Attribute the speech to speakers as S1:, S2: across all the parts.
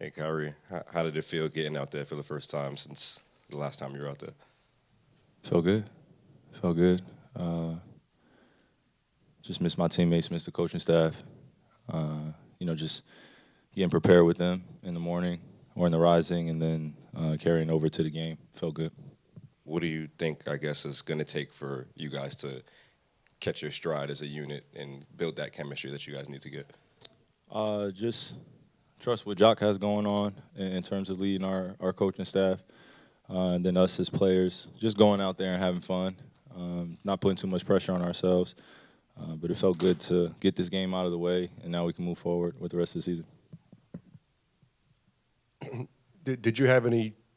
S1: Hey, Kyrie, how did it feel getting out there for the first time since the last time you were out there?
S2: Felt good. Felt good. Uh, just miss my teammates, miss the coaching staff. Just getting prepared with them in the morning or in the rising, and then carrying over to the game. Felt good.
S1: What do you think, I guess, is going to take for you guys to catch your stride as a unit and build that chemistry that you guys need to get?
S2: Just trust what Jock has going on in terms of leading our coaching staff, and then us as players, just going out there and having fun, not putting too much pressure on ourselves. But it felt good to get this game out of the way, and now we can move forward with the rest of the season.
S3: Did you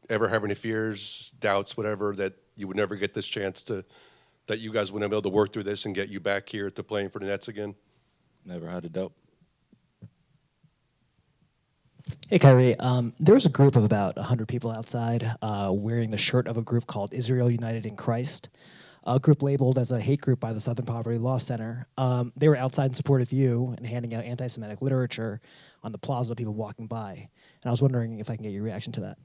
S3: ever have any fears, doubts, whatever, that you would never get this chance that you guys wouldn't be able to work through this and get you back here to playing for the Nets again?
S2: Never had a doubt.
S4: Hey, Kyrie. There was a group of about 100 people outside wearing the shirt of a group called Israel United in Christ, a group labeled as a hate group by the Southern Poverty Law Center. They were outside in support of you and handing out anti-Semitic literature on the plaza, people walking by. And I was wondering if I can get your reaction to that.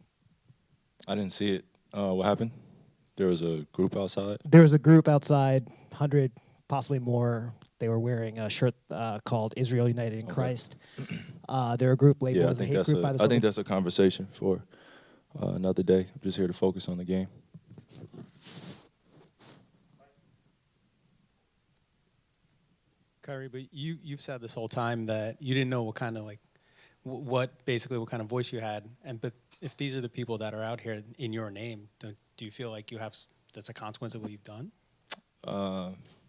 S2: I didn't see it. What happened? There was a group outside?
S4: There was a group outside, 100, possibly more. They were wearing a shirt called Israel United in Christ. They're a group labeled as a hate group by the
S2: I think that's a conversation for another day. I'm just here to focus on the game.
S5: Kyrie, but you've said this whole time that you didn't know what kind of what kind of voice you had, but if these are the people that are out here in your name, do you feel like that's a consequence of what you've done?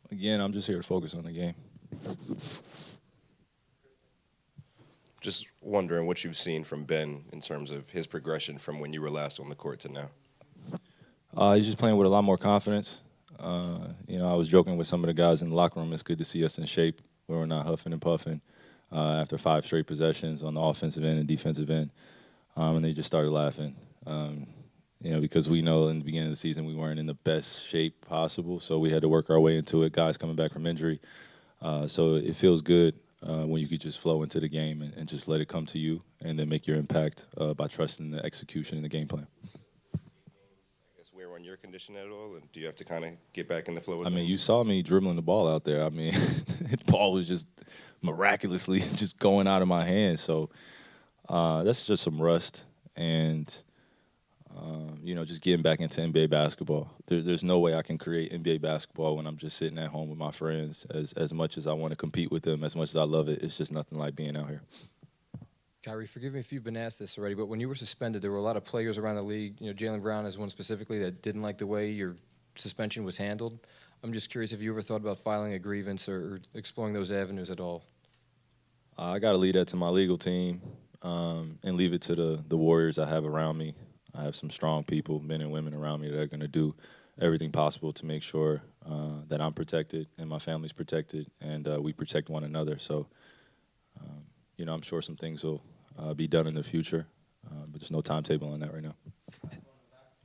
S2: Again, I'm just here to focus on the game.
S1: Just wondering what you've seen from Ben in terms of his progression from when you were last on the court to now.
S2: He's just playing with a lot more confidence. I was joking with some of the guys in the locker room. It's good to see us in shape where we're not huffing and puffing after 5 straight possessions on the offensive end and defensive end. And they just started laughing, because we know in the beginning of the season we weren't in the best shape possible, so we had to work our way into it, guys coming back from injury. So it feels good when you could just flow into the game and just let it come to you and then make your impact by trusting the execution and the game plan.
S1: Wear on your condition at all, and do you have to kind of get back in the flow?
S2: You saw me dribbling the ball out there. The ball was just miraculously just going out of my hands. So that's just some rust and, just getting back into NBA basketball. There's no way I can create NBA basketball when I'm just sitting at home with my friends. As much as I want to compete with them, as much as I love it, it's just nothing like being out here.
S6: Kyrie, forgive me if you've been asked this already, but when you were suspended, there were a lot of players around the league, Jaylen Brown is one specifically, that didn't like the way your suspension was handled. I'm just curious if you ever thought about filing a grievance or exploring those avenues at all.
S2: I got to leave that to my legal team and leave it to the warriors I have around me. I have some strong people, men and women around me that are going to do everything possible to make sure that I'm protected and my family's protected and we protect one another. So, I'm sure some things will be done in the future, but there's no timetable on that right now.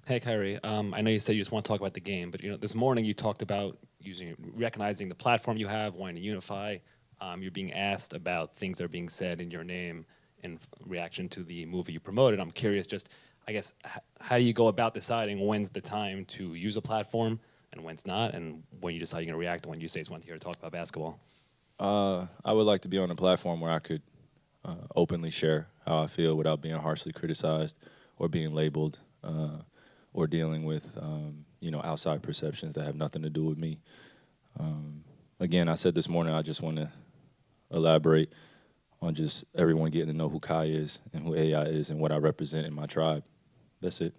S7: Hey, Kyrie. I know you said you just want to talk about the game, but this morning you talked about recognizing the platform you have, wanting to unify. You're being asked about things that are being said in your name in reaction to the movie you promoted. I'm curious, how do you go about deciding when's the time to use a platform and when's not, and when you decide you're going to react, and when you say it's one here to talk about basketball?
S2: I would like to be on a platform where I could openly share how I feel without being harshly criticized or being labeled or dealing with outside perceptions that have nothing to do with me. Again, I said this morning I just want to elaborate on just everyone getting to know who Kai is and who AI is and what I represent in my tribe. That's it.